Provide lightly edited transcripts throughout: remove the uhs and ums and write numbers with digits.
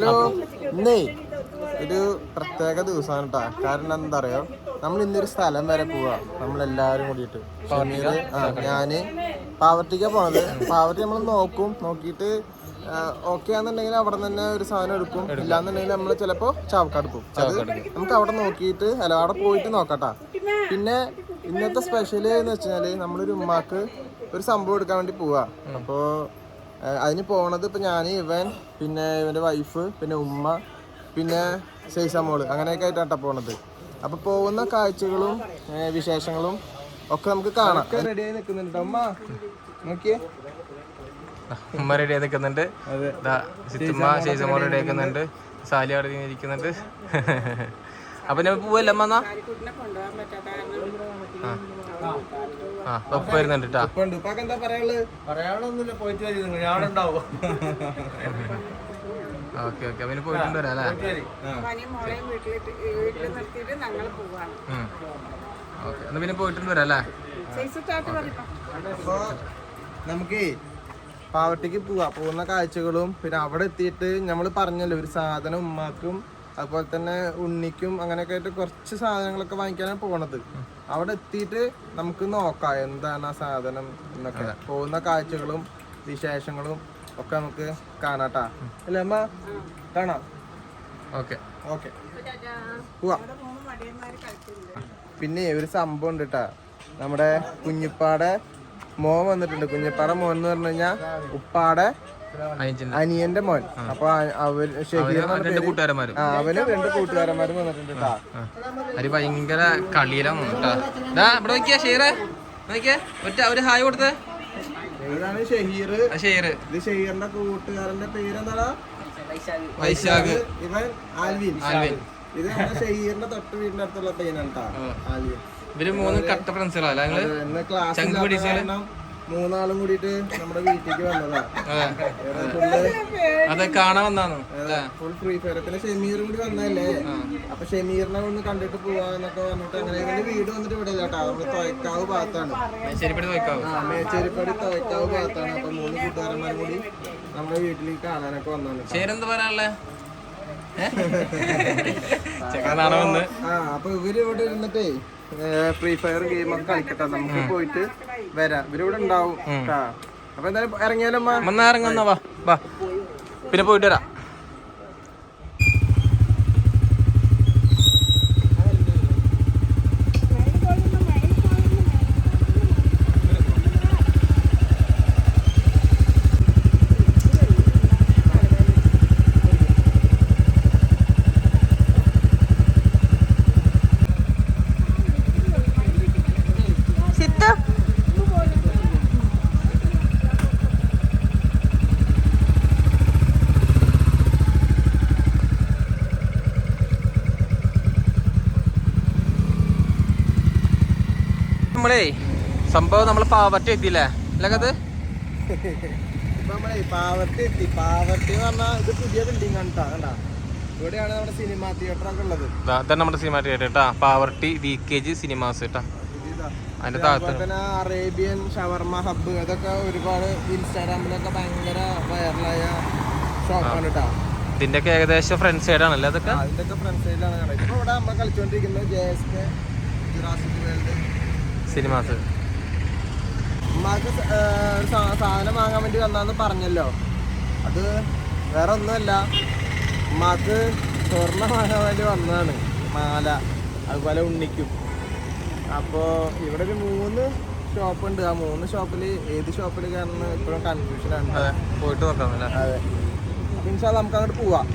Hello, ഇന്നേ ഒരു പ്രത്യേക ദിവസമാണ് കേട്ടോ. കാരണം എന്താ അറിയോ, നമ്മൾ ഇന്നൊരു സ്ഥലം വരെ പോവാ, നമ്മളെല്ലാവരും കൂടിയിട്ട്. ഞാന് പാവർട്ടിക്കാ പോണത്. പാവർട്ടി നമ്മൾ നോക്കിയിട്ട് ഓക്കെ ആണെന്നുണ്ടെങ്കിൽ അവിടെ തന്നെ ഒരു സാധനം എടുക്കും. ഇല്ലാന്നുണ്ടെങ്കിൽ നമ്മൾ ചിലപ്പോ ചാവക്കാട് പോകും. നമുക്ക് അവിടെ നോക്കിയിട്ട് അവിടെ പോയിട്ട് നോക്കട്ടാ. പിന്നെ ഇന്നത്തെ സ്പെഷ്യൽ എന്ന് വെച്ചാല് നമ്മളൊരു ഉമ്മാക്ക് ഒരു സംഭവം എടുക്കാൻ വേണ്ടി പോവാ. അപ്പോ അതിന് പോണത് ഇപ്പൊ ഞാൻ, ഇവൻ, പിന്നെ ഇവന്റെ വൈഫ്, പിന്നെ ഉമ്മ, പിന്നെ ശേഷമോള്, അങ്ങനെയൊക്കെ ആയിട്ടാണ് പോണത്. അപ്പൊ പോകുന്ന കാഴ്ചകളും വിശേഷങ്ങളും ഒക്കെ നമുക്ക് കാണാം. റെഡിയായി നിൽക്കുന്നുണ്ട് ഉമ്മ, നോക്കിയേ. ഉമ്മ റെഡി ആയി നിൽക്കുന്നുണ്ട്, സിത്തുമ്മ ശേഷമോൾ റെഡി ആക്കുന്നുണ്ട്, സാലി അവിടെ ഇരിക്കുന്നുണ്ട്. അപ്പൊ ഞാൻ പോവല്ലേ അമ്മ? ഒപ്പ് വരുന്നുണ്ട് കേട്ടോ. ഓക്കെ ഓക്കെ, അവന് പോയിട്ടുണ്ട് വരാം അല്ലേ? ഓക്കെ, എന്നാ പിന്നെ പോയിട്ടുണ്ട് വരാം അല്ലേ? അപ്പൊ നമുക്ക് പാവട്ടിക്ക് പോകുന്ന കാഴ്ചകളും, പിന്നെ അവിടെ എത്തിയിട്ട് നമ്മൾ പറഞ്ഞല്ലോ ഒരു സാധനം ഉമ്മാക്കും അതുപോലെ തന്നെ ഉണ്ണിക്കും അങ്ങനെയൊക്കെ ആയിട്ട് കുറച്ച് സാധനങ്ങളൊക്കെ വാങ്ങിക്കാനാണ് പോണത്. അവിടെ എത്തിയിട്ട് നമുക്ക് നോക്കാം എന്താണ് ആ സാധനം എന്നൊക്കെ. പോകുന്ന കാഴ്ചകളും വിശേഷങ്ങളും ഒക്കെ നമുക്ക് കാണാട്ടാ, അല്ലേ അമ്മ? കാണാം. ഓക്കെ ഓക്കെ, പോവാ. പിന്നെ ഒരു സംഭവം ഉണ്ട് കേട്ടാ, നമ്മുടെ കുഞ്ഞിപ്പാടെ മോൻ വന്നിട്ടുണ്ട്. കുഞ്ഞിപ്പാടെ മോൻ എന്ന് പറഞ്ഞു കഴിഞ്ഞാൽ ഉപ്പാടെ അനിയന്റെ മോൻ. അപ്പൊ അവന് രണ്ട് കൂട്ടുകാരന്മാരും വന്നിട്ടുണ്ട് കേട്ടാ. അവര് ഭയങ്കര കളിയിലാണ് കേട്ടാ. ഇവിടെ നോക്കിയാ ഷെയർ നോക്കിയാ, ഒരു ഹായ് കൊടുത്തേ. ഇതാണ് ഷഹീർ. ഇത് ഷഹീറിന്റെ കൂട്ടുകാരന്റെ പേരെന്താ? വൈശാഖ്. ഇവൻ ആൽവിൻ. ഇത് ഷഹീറിന്റെ തൊട്ട് വീടിന്റെ അടുത്തുള്ള പയ്യനാണ് കേട്ടോ, ആൽവിൻ. ഇവര് മൂന്ന് കട്ട ഫ്രണ്ട്സുകളാ. മൂന്നാളും കൂടിയിട്ട് നമ്മുടെ വീട്ടിലേക്ക് വന്നതാ. അതെ, കാണാൻ വന്നാണ് ഫുൾ ഫ്രീ ഫയർ. പിന്നെ ഷമീറും കൂടി വന്നതല്ലേ, അപ്പൊ ഷമീറിനെ ഒന്ന് കണ്ടിട്ട് പോവാന്നൊക്കെ പറഞ്ഞിട്ട് അങ്ങനെ ഇവന്റെ വീട് വന്നിട്ട് ഇവിടെ കേട്ടോ, നമ്മുടെ തൊയക്കാവ് ഭാഗത്താണ്. മേച്ചേരിപ്പടി തൊയക്കാവ് ഭാഗത്താണ്. അപ്പൊ മൂന്ന് കൂട്ടുകാരന്മാരും കൂടി നമ്മുടെ വീട്ടിലേക്ക് കാണാനൊക്കെ വന്നാണ്. ശരിയെന്താ പറയാനുള്ളേ? അപ്പൊ ഇവര് ഇവിടെ ഇരുന്നിട്ടേ ഫ്രീ ഫയർ ഗെയിമൊക്കെ കളിക്കട്ടെ, നമുക്ക് പോയിട്ട് വരാം. ഇവരിവിടെ ഉണ്ടാവും. അപ്പൊ എന്തായാലും ഇറങ്ങിയാലോ? ഇറങ്ങുന്ന വാ, പിന്നെ പോയിട്ട് വരാം. നമ്മളേ സംഭവം നമ്മള് പാവർട്ടി എത്തിയില്ലേ അല്ലത്? ഇപ്പൊ നമ്മളെ പാവർട്ടി എത്തി. പാവർട്ടി എന്ന് പറഞ്ഞാൽ ഇത് പുതിയ ബിൽഡിംഗ് ആണ് കേട്ടോ. ഇവിടെയാണ് നമ്മുടെ സിനിമ തിയേറ്റർ ഒക്കെ ഉള്ളത്. ഇതാണ് നമ്മുടെ സിനിമ തിയേറ്റർ കേട്ടാ, പാവർട്ടി VKG സിനിമാസ് കേട്ടാ. അതിന്റെ താഴത്ത് അറേബ്യൻ ഷവർമ ഹബ്ബ്, അതൊക്കെ ഒരുപാട് ഇൻസ്റ്റാഗ്രാമിലൊക്കെ ഭയങ്കര വൈറലായ ഷോപ്പാണ് കേട്ടോ. ഇതിന്റെ ഒക്കെ ഏകദേശം ഫ്രണ്ട് സൈഡ് ആണല്ലേ അതൊക്കെ? അതിന്റെ ഫ്രണ്ട് സൈഡിലാണ് കാണുന്നത്. ഇപ്പൊ ഇവിടെ നമ്മൾ കളിച്ചോണ്ടിരിക്കുന്നത് JSK ജുറാസിക് വേൾഡ് സിനിമാസ്. ഉമ്മാക്ക് സാധനം വാങ്ങാൻ വേണ്ടി വന്നാന്ന് പറഞ്ഞല്ലോ. അത് വേറെ ഒന്നുമല്ല, ഉമ്മാക്ക് സ്വർണ്ണം വാങ്ങാൻ വേണ്ടി വന്നതാണ്. മാല, അതുപോലെ ഉണ്ണിക്കും. അപ്പോൾ ഇവിടെ ഒരു 3 ഷോപ്പുണ്ട്. ആ 3 ഷോപ്പിൽ ഏത് ഷോപ്പിൽ കയറുന്ന ഇപ്പോഴും കൺഫ്യൂഷനാണ്. പോയിട്ട് നോക്കാമല്ലേ? അതെ. അപ്പം ഇൻഷാല്ലാ നമുക്ക് അങ്ങോട്ട് പോവാം.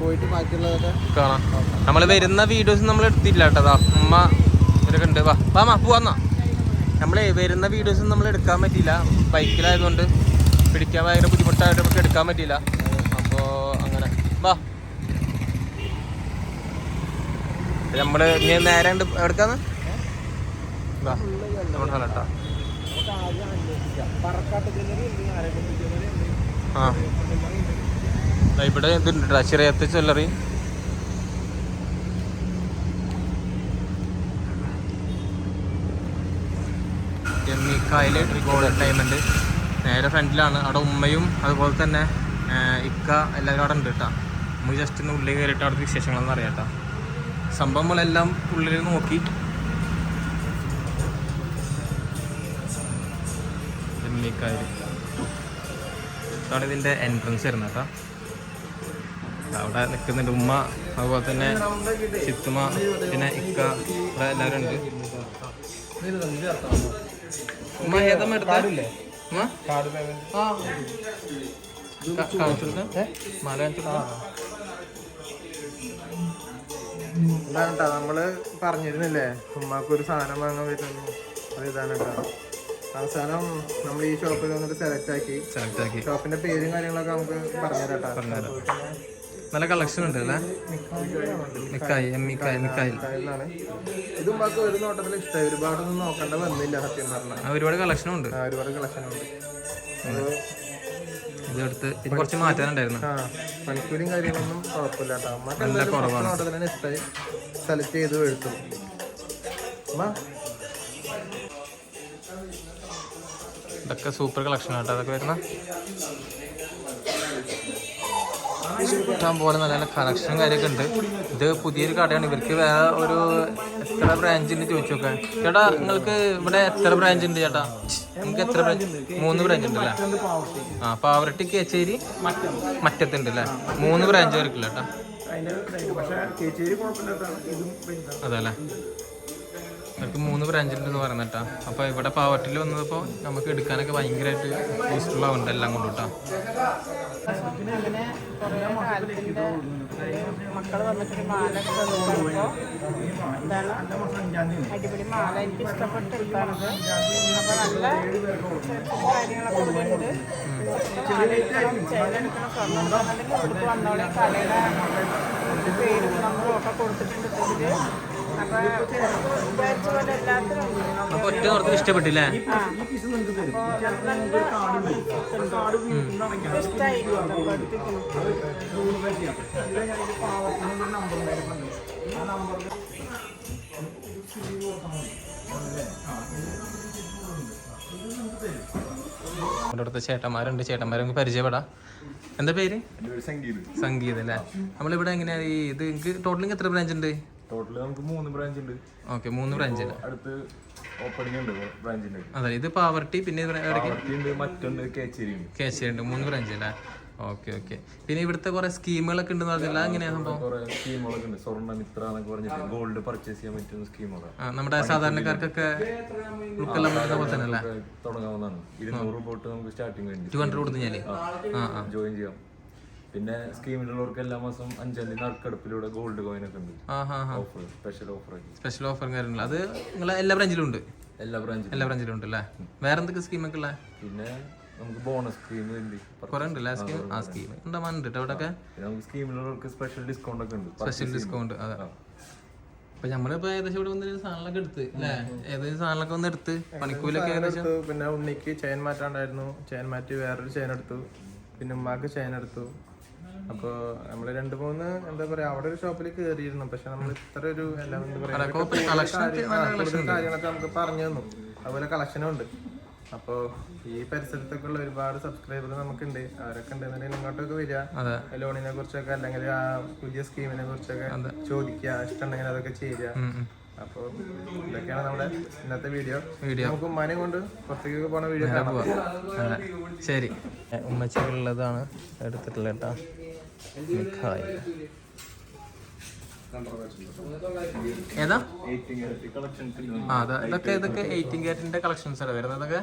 പോയിട്ട് ബാക്കിയുള്ളതൊക്കെ കാണാം. നമ്മൾ വരുന്ന വീഡിയോസ് നമ്മൾ എടുത്തില്ല കേട്ടോ. ഉമ്മ ഇവരൊക്കെ ഉണ്ട്. വാ പോവാന്നാ. നമ്മളെ വരുന്ന വീഡിയോസ് നമ്മൾ എടുക്കാൻ പറ്റിയില്ല, ബൈക്കിലായതുകൊണ്ട് പിടിക്കാൻ ഭയങ്കര ബുദ്ധിമുട്ടായിട്ട് നമുക്ക് എടുക്കാൻ പറ്റിയില്ല. അപ്പോൾ അങ്ങനെ വാ. നമ്മള് ഇനി നേരെ ഉണ്ട് എവിടേക്കാന്ന് കേട്ടോ. ഇവിടെ ഇതുണ്ട് കേട്ടോ, ചിറയത്ത് ജ്വല്ലറി. ജമ്മിക്കായൽ ഗോൾഡ് ഡയമണ്ട് നേരെ ഫ്രണ്ടിലാണ്. അവിടെ ഉമ്മയും അതുപോലെ തന്നെ ഇക്ക എല്ലാവരും അവിടെ ഉണ്ട് കേട്ടോ. നമുക്ക് ജസ്റ്റ് ഒന്ന് ഉള്ളിൽ കയറിയിട്ട് അവിടുത്തെ വിശേഷങ്ങളൊന്നും അറിയാട്ടോ. സംഭവം നമ്മളെല്ലാം ഉള്ളിൽ നോക്കി. അതാണ് ഇതിൻ്റെ എൻട്രൻസ് വരുന്നത് കേട്ടോ. അവിടെ നിൽക്കുന്നുണ്ട് ഉമ്മ, അതുപോലെ തന്നെ ചിത്തുമ്മ, പിന്നെ ഇക്ക, ഇവിടെ എല്ലാവരും ഉണ്ട്. ഉമ്മ ഏതമ്മ എടുത്താറില്ലേ? മാല ഇതാണ് കേട്ടോ, നമ്മള് പറഞ്ഞിരുന്നില്ലേ ഉമ്മാക്കൊരു സാധനം വാങ്ങാൻ പറ്റുന്നു. അത് ഇതാണ് കേട്ടോ. അവസാനം നമ്മൾ ഈ ഷോപ്പിൽ വന്നിട്ട് സെലക്ട് ആക്കി. ഷോപ്പിന്റെ പേരും കാര്യങ്ങളൊക്കെ നമുക്ക് പറഞ്ഞുതരാം. നല്ല കളക്ഷൻ ഉണ്ട് അല്ലേ? ഇത് ഉമ്മാക്ക് ഒരു നോട്ടത്തിൽ ഇഷ്ടമായി. ഒരുപാടൊന്നും നോക്കേണ്ട വന്നില്ല സത്യം പറഞ്ഞാൽ. ഒരുപാട് കളക്ഷനും ഉണ്ട്. ഇതെടുത്ത് ഇത് കുറച്ച് മാറ്റാനുണ്ടായിരുന്നു. പണിക്കൂലിയും കാര്യങ്ങളൊന്നും കുഴപ്പമില്ല കേട്ടോ. അമ്മ നോട്ടത്തിൽ തന്നെ ഇഷ്ടമായി, സെലക്ട് ചെയ്ത് എടുത്തു. ഇതൊക്കെ സൂപ്പർ കളക്ഷൻ ആട്ടോ. അതൊക്കെ വരുന്ന ഇഷ്ടം പോലെ നല്ല നല്ല കളക്ഷനും കാര്യമൊക്കെ ഉണ്ട്. ഇത് പുതിയൊരു കടയാണ്. ഇവർക്ക് വേറെ ഒരു എത്ര ബ്രാഞ്ച് ഉണ്ട് ചോദിച്ചു നോക്കാൻ. ചേട്ടാ നിങ്ങൾക്ക് ഇവിടെ എത്ര ബ്രാഞ്ച് ഉണ്ട് ചേട്ടാ? നിങ്ങൾക്ക് എത്ര ബ്രാഞ്ച്? 3 ബ്രാഞ്ച് ഉണ്ട് അല്ലേ? ആ, പാവറട്ടി, കേച്ചേരി, മറ്റത്തുണ്ട് അല്ലേ? 3 ബ്രാഞ്ച് വരക്കില്ല ചേട്ടാ. അതല്ലേ, അവർക്ക് 3 ബ്രാഞ്ച് ഉണ്ടെന്ന് പറയുന്നത് കേട്ടോ. അപ്പോൾ ഇവിടെ പാവറട്ടിയിൽ വന്നപ്പോൾ നമുക്ക് എടുക്കാനൊക്കെ ഭയങ്കരമായിട്ട് യൂസ്ഫുൾ ആവുന്നുണ്ട് എല്ലാം കൊണ്ടും കേട്ടോ. മക്കൾ വന്നിട്ടൊരു മാല തന്നപ്പോൾ എന്താണ് അടിപൊളി മാല എനിക്ക് ഇഷ്ടപ്പെട്ട് എടുത്താണത്. അപ്പോൾ നല്ല കാര്യങ്ങളൊക്കെ ഇവിടെ ഉണ്ട്. മാല എടുക്കണം, ചെയിലെടുക്കണം, സ്വർണ്ണം എടുക്കണമെങ്കിൽ കൊടുത്ത് വന്നോളെ. കടയുടെ പേരും നമ്പറും ഒക്കെ കൊടുത്തിട്ടുണ്ട് ഇതിൽ. അപ്പോൾ വിചാരിച്ച പോലെ എല്ലാത്തിനും അപ്പോൾ ഒറ്റ നോർത്ത് ഇഷ്ടപ്പെട്ടില്ലേ? ഇഷ്ടമായി. നമ്മുടെ അടുത്ത ചേട്ടന്മാരുണ്ട്. ചേട്ടന്മാരെ നമുക്ക് പരിചയപ്പെടാം. എന്താ പേര്? സംഗീത് അല്ലേ? നമ്മളിവിടെ എങ്ങനെയാ ഇത് നിങ്ങൾക്ക് ടോട്ടലിങ് എത്ര ബ്രാഞ്ച് ഉണ്ട്? ടോട്ടല് നമുക്ക് 3 ബ്രാഞ്ച് ഉണ്ട്. Okay, 3 branch. അടുത്ത് ഓപ്പണിംഗ് ഉണ്ട് ബ്രാഞ്ചിന്റെ. അതെ, ഇത് പാവർട്ടി, പിന്നെ മറ്റുണ്ട് കേച്ചേരി ഉണ്ട്. കേച്ചേരി ഉണ്ട്. 3 ബ്രാഞ്ച് അല്ലേ? Okay okay. പിന്നെ ഇവിടുത്തെ കുറെ സ്കീമുകളൊക്കെ ഉണ്ടെന്ന് പറഞ്ഞില്ല, എങ്ങനെയാണ് സംഭവം? കുറെ സ്കീമുകളൊക്കെ ഉണ്ട്. സ്വർണ്ണ മിത്ര എന്നൊക്കെ പറഞ്ഞിട്ട് ഗോൾഡ് പർച്ചേസ് ചെയ്യാൻ പറ്റുന്ന സ്കീമുകളാണ്. നമ്മുടെ സാധാരണക്കാർക്കൊക്കെ തന്നെ തുടങ്ങാവുന്നതാണ്. 200 രൂപ തൊട്ട് നമുക്ക് സ്റ്റാർട്ടിങ് വേണ്ടി 200 കൊടുത്തു ജോയിൻ ചെയ്യാം. പിന്നെ സ്കീമിലുള്ളവർക്ക് എല്ലാ മാസം 5-ാം തീയതി നറുക്കെടുപ്പിലൂടെ ഗോൾഡ് കോയിൻ ഒക്കെ ഉണ്ട്. ഓഫർ, സ്പെഷ്യൽ ഓഫർ കാര്യങ്ങൾ. അത് നിങ്ങളെ എല്ലാ ബ്രാഞ്ചിലും ഉണ്ട്? എല്ലാ ബ്രാഞ്ചിലും ഉണ്ട് അല്ലേ? വേറെ എന്തൊക്കെ സ്കീമൊക്കെ ഉള്ള? പിന്നെ നമുക്ക് ബോണസ് സ്കീം കുറെ ഉണ്ട് സ്കീം. ആ സ്കീം ഉണ്ടാവാനുണ്ട് അവിടെ. നമുക്ക് സ്കീമിലുള്ളവർക്ക് സ്പെഷ്യൽ ഡിസ്കൗണ്ട് ഒക്കെ ഉണ്ട്. Special discount. അതെ. അപ്പൊ നമ്മളിപ്പോ ഏകദേശം ഇവിടെ വന്നൊരു സാധനങ്ങളൊക്കെ എടുത്ത് അല്ലേ? ഏകദേശം സാധനങ്ങളൊക്കെ ഒന്ന് എടുത്ത് പണിക്കൂലൊക്കെ ഏകദേശം. പിന്നെ ഉണ്ണിക്ക് ചെയിൻ മാറ്റാണ്ടായിരുന്നു. ചെയിൻ മാറ്റി വേറൊരു ചെയിൻ എടുത്തു. പിന്നെ ഉമ്മാക്ക് ചെയിൻ എടുത്തു. അപ്പോൾ നമ്മൾ 2-3 എന്താ പറയാ അവിടെ ഒരു ഷോപ്പിൽ കയറിയിരുന്നു. പക്ഷെ നമ്മൾ ഇത്ര ഒരു എല്ലാം എന്താ പറയാ കാര്യങ്ങളൊക്കെ നമുക്ക് പറഞ്ഞു തന്നു. അതുപോലെ കളക്ഷനും ഉണ്ട്. അപ്പോൾ ഈ പരിസരത്തൊക്കെ ഉള്ള ഒരുപാട് സബ്സ്ക്രൈബർ നമുക്കുണ്ട്. അവരൊക്കെ ഉണ്ടെന്നുണ്ടെങ്കിൽ ഇങ്ങോട്ടൊക്കെ വരിക. ലോണിനെ കുറിച്ചൊക്കെ അല്ലെങ്കിൽ ആ പുതിയ സ്കീമിനെ കുറിച്ചൊക്കെ ചോദിക്കുക. ഇഷ്ടമുണ്ടെങ്കിൽ അതൊക്കെ ചെയ്യുക. അപ്പോൾ ഇതൊക്കെയാണ് നമ്മുടെ ഇന്നത്തെ വീഡിയോ. നമുക്ക് ഉമ്മാനെ കൊണ്ട് പുറത്തേക്ക് പോണ വീഡിയോ കാണാം. ശരി, ഉമ്മച്ചുള്ളതാണ് എടുത്തിട്ടുള്ള കേട്ടോ. ഏതാ? ഇതൊക്കെ 18 കാരറ്റിന്റെ കളക്ഷൻസ് ആണ് വരുന്നത്. അതൊക്കെ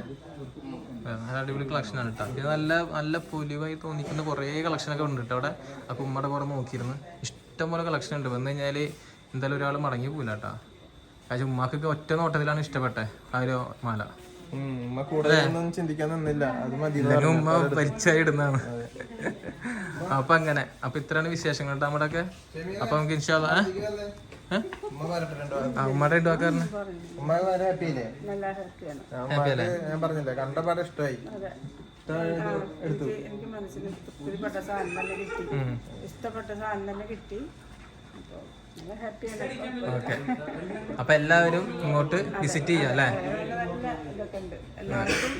നല്ല അടിപൊളി കളക്ഷൻ ആണ് കേട്ടോ. ഇത് നല്ല നല്ല പൊലിവായി തോന്നിക്കുന്ന കുറേ കളക്ഷനൊക്കെ ഉണ്ട് കേട്ടോ അവിടെ. അപ്പോൾ ഉമ്മയുടെ കുറെ നോക്കിയിരുന്നു. ഇഷ്ടംപോലെ കളക്ഷൻ ഉണ്ട്. വന്നു കഴിഞ്ഞാൽ എന്തായാലും ഒരാൾ മടങ്ങി പോകില്ല കേട്ടോ. പക്ഷെ ഉമ്മാക്കൊക്കെ ഒറ്റ നോട്ടത്തിലാണ് ഇഷ്ടപ്പെട്ടെ ആ ഒരു മാല. ചിന്തിക്കാൻ നിന്നില്ല, അത് മതി. ഉമ്മ പരിചയപ്പെടുന്നതാണ്. അപ്പൊ അങ്ങനെ. അപ്പൊ ഇത്രയാണ് വിശേഷങ്ങൾ നമ്മുടെ ഒക്കെ. അപ്പൊ നമുക്ക് ഇൻഷാ അല്ലാഹ് ഉമ്മയുടെ ഇടുവാക്കാരന് ഞാൻ പറഞ്ഞില്ലേ, കണ്ടപാടെ ഇഷ്ടമായി. എനിക്ക് മനസ്സിന് തൃപ്തിപ്പെട്ട സാധനം തന്നെ കിട്ടി. ഇഷ്ടപ്പെട്ട സാധനം തന്നെ കിട്ടി. ഓക്കെ. അപ്പൊ എല്ലാവരും ഇങ്ങോട്ട് വിസിറ്റ് ചെയ്യാം അല്ലേ? നല്ല ഇതൊക്കെ ഉണ്ട്. എല്ലാവർക്കും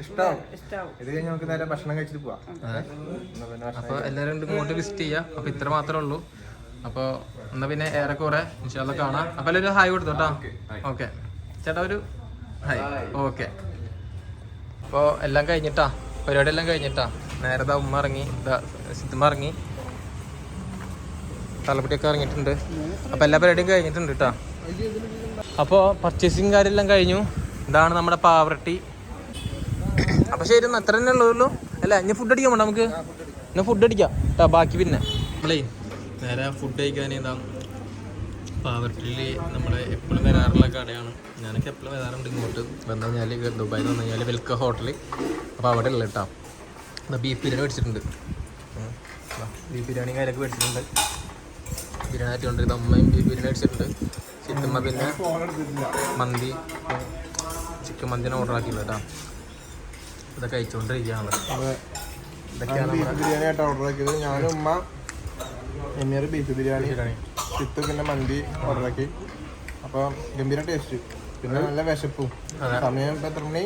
ഇഷ്ടമാവും. ഇഷ്ടാവും. ഇത് കഴിഞ്ഞ് നമുക്ക് നേരെ ഭക്ഷണം കഴിച്ചിട്ട് പോവാം. അപ്പോൾ എല്ലാവരും ഇങ്ങോട്ട് വിസിറ്റ് ചെയ്യാം. അപ്പോൾ ഇത്ര മാത്രമേ ഉള്ളൂ. അപ്പോൾ എന്നാൽ പിന്നെ ഏറെക്കുറെ ഇൻഷാല്ലാ കാണാം. അപ്പോൾ എല്ലാവരും ഹായ് കൊടുത്തു കേട്ടോ. ഓക്കെ ചേട്ടാ ഒരു ഹായ്. ഓക്കെ അപ്പോൾ എല്ലാം കഴിഞ്ഞിട്ടാ, പരിപാടി എല്ലാം കഴിഞ്ഞിട്ടാ. നേരെ ഉമ്മ ഇറങ്ങി, സിദ്ധമ്മ ഇറങ്ങി, തലപ്പട്ടിയൊക്കെ ഇറങ്ങിയിട്ടുണ്ട്. അപ്പോൾ എല്ലാ പരിപാടിയും കഴിഞ്ഞിട്ടുണ്ട് കേട്ടോ. അപ്പോൾ പർച്ചേസിങ് കാര്യമെല്ലാം കഴിഞ്ഞു. ഇതാണ് നമ്മുടെ പാവറട്ടി. അപ്പോൾ ശരി എന്നാൽ അത്ര തന്നെ ഉള്ളൂ അല്ല. ഇനി ഫുഡ് അടിക്കാൻ വേണ്ട നമുക്ക്, എന്നാൽ ഫുഡ് അടിക്കാം കേട്ടോ. ബാക്കി പിന്നെ നമ്മളേ നേരെ ഫുഡ് കഴിക്കാൻ എന്താ പാവറട്ടിയിൽ നമ്മൾ എപ്പോഴും വരാറുള്ള കടയാണ്. ഞാനൊക്കെ എപ്പോഴും വരാറുണ്ട് ഇങ്ങോട്ട്. വന്നു കഴിഞ്ഞാൽ ദുബായിൽ വന്നു കഴിഞ്ഞാൽ വെൽക്കം ഹോട്ടൽ. അപ്പോൾ അവിടെ ഉള്ള കേട്ടോ. ബീഫ് ബിരിയാണി മേടിച്ചിട്ടുണ്ട്. ബീഫ് ബിരിയാണി കാര്യമൊക്കെ മേടിച്ചിട്ടുണ്ട്. ബിരിയാണി ആറ്റിക്കൊണ്ടിരുന്ന അമ്മയും ബീഫ് ബിരിയാണി മേടിച്ചിട്ടുണ്ട്. ചിക്കൻ പിന്നെ മന്തി, ചിക്കൻ മന്തിനെ ഓർഡർ ആക്കിയില്ല കേട്ടോ. ഇതൊക്കെ കഴിച്ചുകൊണ്ടിരിക്കുകയാണ്. ഇതൊക്കെയാണ് ബീഫ് ബിരിയാണി ആയിട്ട് ഓർഡർ ആക്കിയത്. ഞാനും ഉമ്മ എമ്മീർ ബീഫ് ബിരിയാണി, ചിത്ത് പിന്നെ മന്തി ഓർഡർ ആക്കി. അപ്പോൾ ഗംഭീര ടേസ്റ്റ്, പിന്നെ നല്ല വിശപ്പും. സമയം ഇപ്പം എത്ര മണി?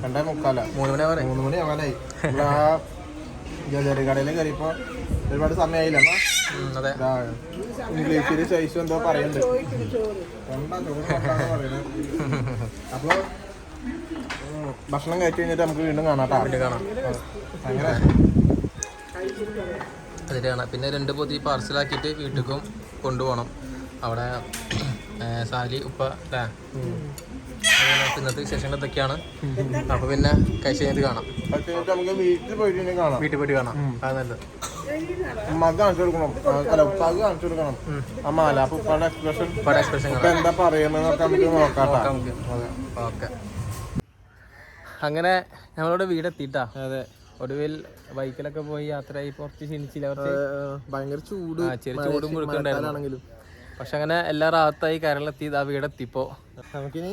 2:45, 3 മണി ആവാനായി. നമ്മൾ ആ ജ്വല്ലറി കടയിൽ കയറിയപ്പോൾ ഒരുപാട് സമയമായില്ല. ഇംഗ്ലീഷിൽ സൈസ് എന്തോ പറയുന്നുണ്ട്. അപ്പോൾ ഭക്ഷണം കഴിച്ചു കഴിഞ്ഞിട്ട് നമുക്ക് വീണ്ടും കാണാം. അങ്ങനെ അതിലാണ്. പിന്നെ 2 പൊതി പാർസലാക്കിയിട്ട് വീട്ടിലേക്കും കൊണ്ടുപോകണം. അവിടെ സാലി ഉപ്പ അല്ലേ. ഇന്നത്തെ വിശേഷങ്ങൾ ഇതൊക്കെയാണ്. അപ്പോൾ പിന്നെ കഴിച്ച് കഴിഞ്ഞിട്ട് കാണാം. നമുക്ക് വീട്ടിൽ പോയിട്ട് കാണാം. വീട്ടിൽ പോയിട്ട് കാണാം. അത് നല്ലത്. ഉമ്മക്ക് കാണിച്ചു കൊടുക്കണം, അല്ല ഉപ്പാക്ക് കാണിച്ചു കൊടുക്കണം അമ്മ. അല്ല അപ്പൊ ഉപ്പാടെ എക്സ്പ്രഷൻ എന്താ പറയുന്നതൊക്കെ നമുക്ക് നോക്കാം. ഓക്കെ. അങ്ങനെ ഞങ്ങളോട് വീടെത്തിട്ടാ. അതെ. ഒടുവിൽ ബൈക്കിലൊക്കെ പോയി യാത്രയായി കുറച്ച് ക്ഷണിച്ചില്ല. കുറച്ച് ഭയങ്കര ചൂട്, ചെറിയ ചൂടും കൊടുക്കണ്ടായിരുന്നു. പക്ഷെ അങ്ങനെ എല്ലാ റാത്തായി കേരളത്തിൽ ആ വീടെത്തിപ്പോ. നമുക്കിനി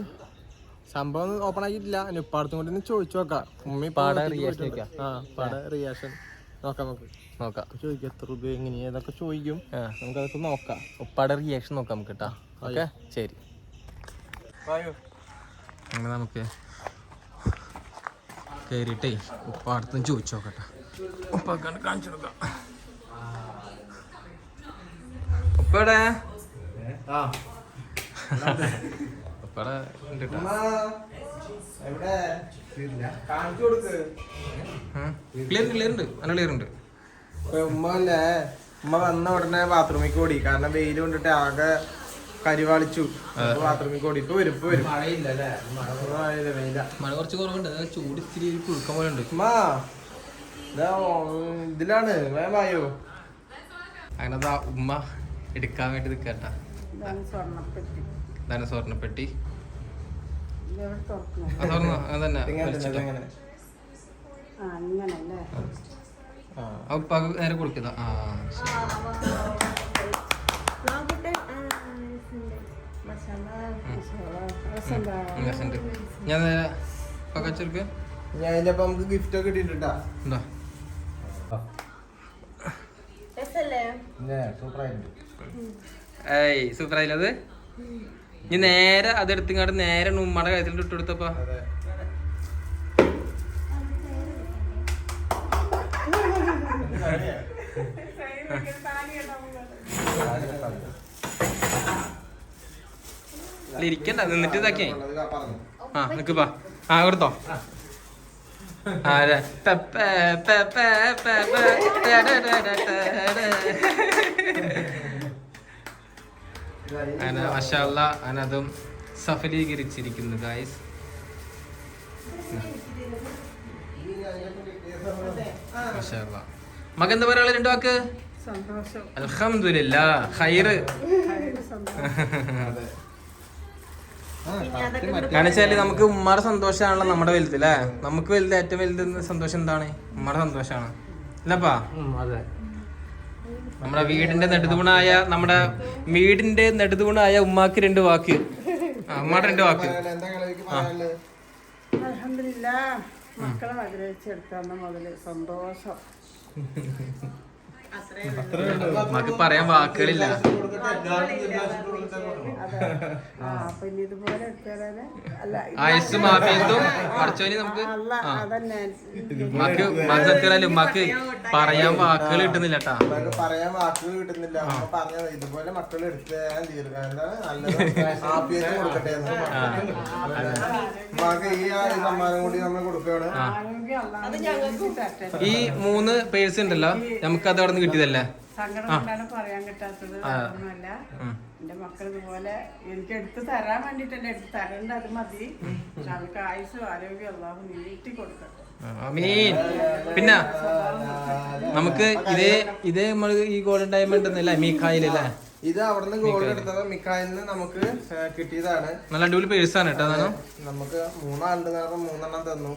സംഭവം ഓപ്പൺ ആക്കിയിട്ടില്ല. ഉപ്പാടത്തും കൊണ്ട് ചോദിച്ചു നോക്കാം. ഉമ്മി പാടെ റിയാക്ഷൻ ചോദിക്കാം. പാടെ റിയാക്ഷൻ നോക്കാം. നമുക്ക് ചോദിക്കാം എത്ര രൂപ എങ്ങനെയാ ഏതൊക്കെ ചോദിക്കും. നമുക്കതൊക്കെ നോക്കാം. ഉപ്പാടെ റിയാക്ഷൻ നോക്കാം നമുക്ക് കേട്ടാ. ഓക്കെ ശരി. അങ്ങനെ നമുക്ക് കയറിയിട്ടേ ഉപ്പാടത്തും ചോദിച്ചു നോക്കട്ടെ. ഉപ്പാക്കാണ് കാണിച്ചു കൊടുക്കാം. ഉപ്പടെ ഉപ്പടെ ഉണ്ട് കേട്ടോ. ക്ലിയർ ഉണ്ട്, നല്ല ക്ലിയർ ഉണ്ട്. ഉമ്മ വന്ന ഉടനെ ബാത്റൂമിൽ ഓടി. കാരണം വെയിൽ കൊണ്ടിട്ട് ആകെ കരിവാളിച്ചു. ബാത്റൂമിൽ ഓടി. ഇപ്പൊ വരും മഴ കുറച്ച് കുറവുണ്ട്. ചൂട് ഇത്തിരി കുഴുക്കം പോലെ ഉണ്ട്. ഇതിലാണ് വായോ. അങ്ങനെ ഉമ്മ എടുക്കാൻ വേണ്ടി നിൽക്കട്ട. ഇതാണ് സ്വർണ്ണപ്പെട്ടി. തുറന്നു അതന്നെ. ഉപ്പാക്ക് നേരെ കൊടുക്കുന്ന. ഞാൻ പകച്ചെടുക്ക. ഞാൻ നമുക്ക് ഗിഫ്റ്റ് ഒക്കെ കിട്ടിട്ടുണ്ടാ. ഏയ് സൂപ്പറായില്ലത്. ഇനി നേരെ അതെടുത്തിങ്ങാണ്ട് നേരെ ഉമ്മയുടെ കാര്യത്തിൽ ഇട്ട് കൊടുത്തപ്പോ ഇരിക്കണ്ട, നിന്നിട്ട് ഇതാക്കിയേ. ആ നിക്കപ്പാ. ആ കൊടുത്തോ. മാഷാഅല്ലാ അതും സഫലീകരിച്ചിരിക്കുന്നു ഗായ്സ്. മാഷാഅല്ലാ. മകൻ എന്താ പറയാ? 2 വാക്ക്. അൽഹംദുലില്ലാ ഖൈറ്. കാരണം വെച്ചാല് നമുക്ക് ഉമ്മാടെ സന്തോഷമാണല്ലോ നമ്മുടെ വലുത് അല്ലേ. നമുക്ക് വലുത് ഏറ്റവും വലുത് സന്തോഷം എന്താണ്? ഉമ്മാടെ സന്തോഷമാണ് അല്ലപ്പാ. നമ്മുടെ വീടിന്റെ നെടുതൂണായ ഉമ്മാക്ക് 2 വാക്ക്. ഉമ്മാടെ 2 വാക്ക്. അൽഹംദുലില്ലാഹ് മക്കളെ ആഗ്രഹിച്ചെടുത്തന്ന മുതല് സന്തോഷം. നമുക്ക് പറയാൻ വാക്കുകളില്ല. അപ്പൊ ഇനി ഇതുപോലെ എടുത്തരാന് അല്ല ആയുസ് മാഫിയത്തും പഠിച്ചോനി നമുക്ക് അല്ല അതന്നെ ഉമ്മാക്ക് സത്യമായാലും ഉമ്മാക്ക് പറയാൻ വാക്കുകൾ കിട്ടുന്നില്ല കേട്ടാ. നമുക്ക് പറയാൻ വാക്കുകൾ കിട്ടുന്നില്ല. അമ്മ പറഞ്ഞത് ഇതുപോലെ മക്കൾ എടുത്ത് തരാൻ തീർക്കാം. എന്താണ് നല്ലത് ആപ്പിയൊക്കെ കൊടുക്കട്ടെ എന്ന്. ഉമ്മാക്ക് ഈ സമ്മാനം കൂടി നമ്മൾ കൊടുക്കുകയാണ്. ആരോഗ്യം അല്ലാതെ തരട്ടെ. ഈ 3 പേഴ്സ് ഉണ്ടല്ലോ നമുക്ക് അത് അവിടെ നിന്ന് കിട്ടിയതല്ലേ? സങ്കടം കൊണ്ടാണ് പറയാൻ കിട്ടാത്തത്. ഒന്നുമല്ല, എന്റെ മക്കൾ ഇതുപോലെ എനിക്ക് എടുത്ത് തരാൻ വേണ്ടിട്ടല്ലേ എടുത്ത് തരേണ്ട, അത് മതി. പക്ഷെ അവർക്ക് ആയുസ്സും ആരോഗ്യം അല്ലാതെ നീട്ടി കൊടുക്കട്ടെ. ആമീൻ. പിന്നെ നമുക്ക് ഇതേ നമ്മൾ ഈ ഗോൾഡൻ ഡയമണ്ട് എന്നല്ലേ മീഖായിലല്ലേ? ഇത് അവിടുന്ന് ഗോൾഡ് എടുത്തത് മിക്കായിന്ന് നമുക്ക് കിട്ടിയതാണ്. നല്ല അടിപൊളി പേഴ്സാണ് കേട്ടോ. നമുക്ക് 3 ആളുണ്ട്, 3 തന്നു.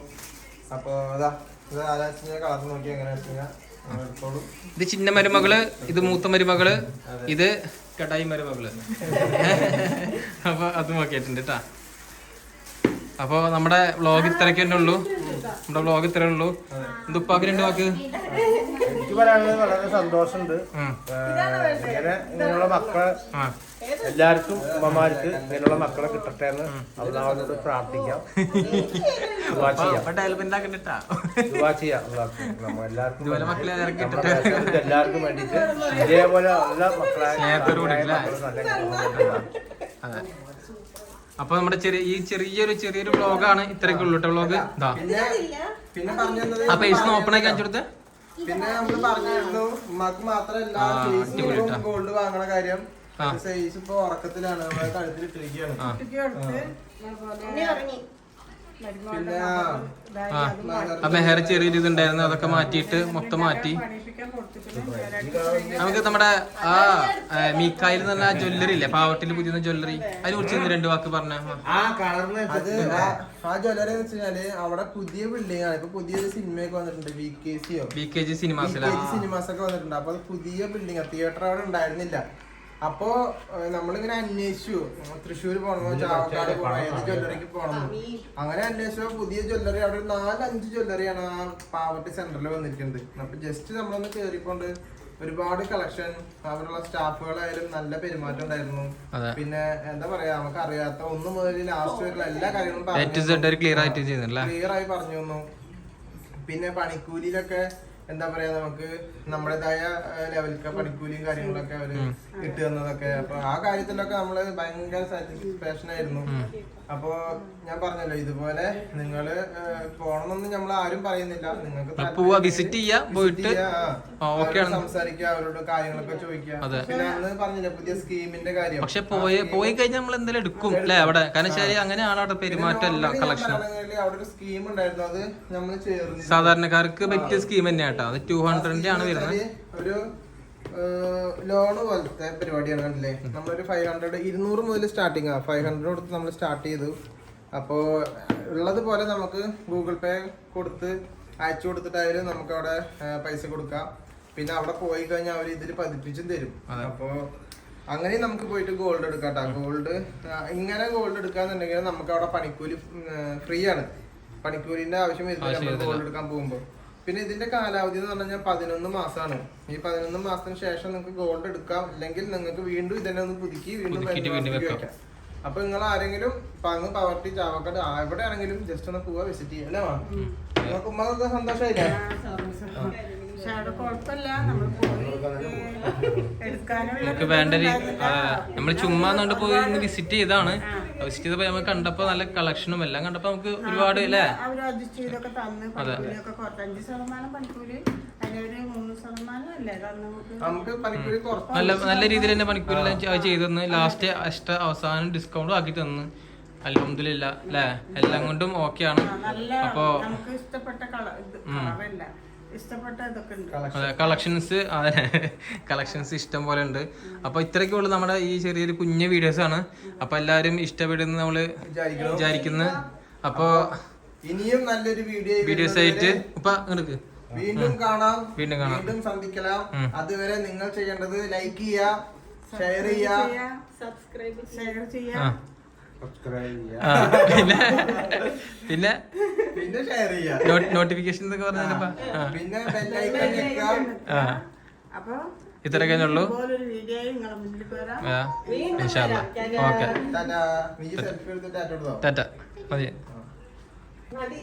അപ്പൊ അതാ ഇത് ആരാ കളർ നോക്കി എങ്ങനെ വെച്ചാൽ എടുത്തോളൂ. ഇത് ചിന്ന മരുമകള്, ഇത് മൂത്ത മരുമകള്, ഇത് കടായി മരുമകള്. അപ്പൊ അത് നോക്കിയിട്ടുണ്ട് കേട്ടാ. അപ്പൊ നമ്മുടെ വ്ളോഗ് ഇത്രയൊക്കെ തന്നെ ഉള്ളൂ. നമ്മുടെ വ്ളോഗ് ഇത്രേ ഉള്ളൂ. എന്തുപ്പാക്ക് 2 വാക്ക് എനിക്ക് പറയാനുള്ളത് വളരെ സന്തോഷമുണ്ട്. ഇങ്ങനെയുള്ള മക്കളെ എല്ലാവർക്കും ഉമ്മമാർക്ക് ഇങ്ങനെയുള്ള മക്കളെ കിട്ടട്ടെ എന്ന് അള്ളാഹുവിനോട് പ്രാർത്ഥിക്കാം. എല്ലാവർക്കും വേണ്ടിട്ട് ഇതേപോലെ ഉള്ള മക്കളെ. അപ്പൊ നമ്മുടെ ചെറിയൊരു വ്ളോഗാണ്. ഇത്രയൊക്കെ ഉള്ളൂ കേട്ടോ വ്ളോഗ്. പിന്നെ പറഞ്ഞത് ആ പേഴ്സ് ഓപ്പൺ ആക്കി കാണിച്ചു കൊടുത്തേ. പിന്നെ നമ്മള് പറഞ്ഞിരുന്നു ഉമ്മാക്ക് മാത്രല്ല ഗോൾഡ് വാങ്ങണ കാര്യം. സൈസ് ഇപ്പൊ ഉറക്കത്തിലാണ്, നമ്മളെ കഴുത്തിൽ ഇട്ടിരിക്കുകയാണ്. പിന്നെ മെഹർ ചെറിയൊരു ഇതുണ്ടായിരുന്നു, അതൊക്കെ മാറ്റിയിട്ട് മൊത്തം മാറ്റി. നമുക്ക് നമ്മുടെ മീക്കായിൽ തന്നെ ജ്വല്ലറി ഇല്ലേ, പാവട്ടില് പുതിയ ജ്വല്ലറി, അതിനെ കുറിച്ച് 2 വാക്ക് പറഞ്ഞ. അത് ആ ജ്വല്ലറി എന്ന് വെച്ചാല് അവിടെ പുതിയ ബിൽഡിംഗ് ആണ്. ഇപ്പൊ പുതിയൊരു സിനിമയൊക്കെ വന്നിട്ടുണ്ട്, VKG സിനിമാസ് ഒക്കെ വന്നിട്ടുണ്ട്. അപ്പൊ അത് പുതിയ ബിൽഡിംഗ്, തിയേറ്റർ അവിടെ ഉണ്ടായിരുന്നില്ല. അപ്പോ നമ്മളിങ്ങനെ അന്വേഷിച്ചു, തൃശ്ശൂർ പോകണമോ ചാവക്കാട് പോകണോ, ഏത് ജ്വല്ലറിക്ക് പോകണം. അങ്ങനെ അന്വേഷിച്ചോ പുതിയ ജ്വല്ലറി അവിടെ 4-5 ജ്വല്ലറിയാണ് ആ പാവട്ടി സെന്ററിൽ വന്നിരിക്കുന്നത്. അപ്പൊ ജസ്റ്റ് നമ്മളൊന്ന് കേറിക്കൊണ്ട് ഒരുപാട് കളക്ഷൻ, അവിടെയുള്ള സ്റ്റാഫുകളായാലും നല്ല പെരുമാറ്റം ഉണ്ടായിരുന്നു. പിന്നെ എന്താ പറയാ, നമുക്ക് അറിയാത്ത 1 മുതൽ ലാസ്റ്റ് വരെയുള്ള എല്ലാ കാര്യങ്ങളും ക്ലിയർ ആയി പറഞ്ഞു തന്നു. പിന്നെ പണിക്കൂലിയിലൊക്കെ എന്താ പറയാ, നമുക്ക് നമ്മുടേതായ ലെവലിൽ പണിക്കൂലിയും കാര്യങ്ങളൊക്കെ അവര് ഇട്ട് തന്നതൊക്കെ. അപ്പൊ ആ കാര്യത്തിലൊക്കെ നമ്മള് ഭയങ്കര സാറ്റിസ്ഫാക്ഷൻ ആയിരുന്നു. അപ്പൊ ഞാൻ പറഞ്ഞല്ലോ, ഇതുപോലെ നിങ്ങള് പോണമെന്നൊന്നും നമ്മൾ ആരും പറയുന്നില്ല. നിങ്ങൾക്ക് വിസിറ്റ് ചെയ്യാ, പോയിട്ട് സംസാരിക്കുക, അവരോട് കാര്യങ്ങളൊക്കെ ചോദിക്കുക. പിന്നെ അന്ന് പറഞ്ഞില്ല പുതിയ സ്കീമിന്റെ കാര്യം. പക്ഷെ പോയി കഴിഞ്ഞാൽ നമ്മൾ എന്തെങ്കിലും എടുക്കും അല്ലെ അവിടെ? കാരണം ശരി, അങ്ങനെയാണ് അവിടെ പെരുമാറ്റം എല്ലാം കളക്ഷൻ. അവിടെ ഒരു സ്കീം ഉണ്ടായിരുന്നു, അത് നമ്മൾ ചേർന്ന് സാധാരണക്കാർക്ക് പറ്റിയ സ്കീം തന്നെയാ കേട്ടോ. അത് 200 ആണ് വരുന്നത്. ഒരു ലോണ് പോലത്തെ പരിപാടിയാണ്. കണ്ടില്ലേ, നമ്മളൊരു 200 മുതൽ സ്റ്റാർട്ടിങ് 500 കൊടുത്ത് നമ്മൾ സ്റ്റാർട്ട് ചെയ്തു. അപ്പോൾ ഉള്ളത് പോലെ നമുക്ക് ഗൂഗിൾ പേ കൊടുത്ത് അയച്ചു കൊടുത്തിട്ടായാലും നമുക്ക് അവിടെ പൈസ കൊടുക്കാം. പിന്നെ അവിടെ പോയി കഴിഞ്ഞാൽ അവർ ഇതിൽ പതിപ്പിച്ചും തരും. അപ്പോൾ അങ്ങനെ നമുക്ക് പോയിട്ട് ഗോൾഡ് എടുക്കാം കേട്ടോ. ഗോൾഡ് ഇങ്ങനെ ഗോൾഡ് എടുക്കാന്നുണ്ടെങ്കിൽ നമുക്ക് അവിടെ പണിക്കൂലി ഫ്രീ ആണ്. പണിക്കൂലിന്റെ ആവശ്യം വരുന്നില്ല ഗോൾഡ് എടുക്കാൻ പോകുമ്പോൾ. പിന്നെ ഇതിന്റെ കാലാവധി എന്ന് പറഞ്ഞാൽ 11 മാസമാണ്. ഈ 11 മാസത്തിന് ശേഷം നിങ്ങൾക്ക് ഗോൾഡ് എടുക്കാം, അല്ലെങ്കിൽ നിങ്ങൾക്ക് വീണ്ടും ഇതന്നെ ഒന്ന് പുതുക്കി വീണ്ടും വെക്കാം. അപ്പൊ നിങ്ങൾ ആരെങ്കിലും പങ്ങ് പവർട്ടി ചാവക്കാട് എവിടെ ആണെങ്കിലും ജസ്റ്റ് ഒന്ന് പോവാ, വിസിറ്റ് ചെയ്യാം അല്ലേ? നിങ്ങൾക്ക് ഉമ്മക്കൊക്കെ സന്തോഷമായില്ലേ? നമുക്ക് വേണ്ട നമ്മൾ ചുമ്മാ പോയി ഒന്ന് വിസിറ്റ് ചെയ്താണ്. വിസിറ്റ് ചെയ്തപ്പോ നമ്മൾ കണ്ടപ്പോ നല്ല കളക്ഷനും എല്ലാം കണ്ടപ്പോ നമുക്ക് ഒരുപാട് അല്ലേ നല്ല രീതിയിൽ തന്നെ പണിക്കൂലി എല്ലാം ചെയ്തു. ലാസ്റ്റ് അവസാനം ഡിസ്കൗണ്ടും ആക്കി തന്നു. അൽഹംദുലില്ലാ അല്ലേ, എല്ലാം കൊണ്ടും ഓക്കെ ആണ്. അപ്പോ കളക്ഷൻസ് ഇഷ്ടം പോലെ ഉണ്ട്. അപ്പൊ ഇത്രയൊക്കെ ഉള്ളു നമ്മുടെ ഈ ചെറിയൊരു കുഞ്ഞു വീഡിയോസ് ആണ്. അപ്പൊ എല്ലാരും ഇഷ്ടപ്പെടുന്ന നമ്മള് വിചാരിക്കുന്നു. അപ്പൊ ഇനിയും നല്ലൊരു വീഡിയോസ് ആയിട്ട് വീണ്ടും കാണാം, വീണ്ടും സന്ധിக்கலாம். അതുവരെ നിങ്ങൾ ചെയ്യേണ്ടത് ലൈക്ക് ചെയ്യുക, ഷെയർ ചെയ്യുക, സബ്സ്ക്രൈബ് ചെയ്യുക, പിന്നെ ഷെയർ ചെയ്യുക, നോട്ടിഫിക്കേഷൻ എന്നൊക്കെ പറഞ്ഞപ്പോ പിന്നെ ബെല്ലൈക്കൺ ഞെക്കുക. അപ്പൊ ഇത്രയൊക്കെ ഉള്ളൂ. ഇതുപോലൊരു വീഡിയോയും നിങ്ങളുടെ മുന്നിലേക്ക് വരാം. ഇൻഷാ അല്ലാ. ഓക്കെ നീ സെൽഫി എടുത്തിട്ട് ടാറ്റ. മതി.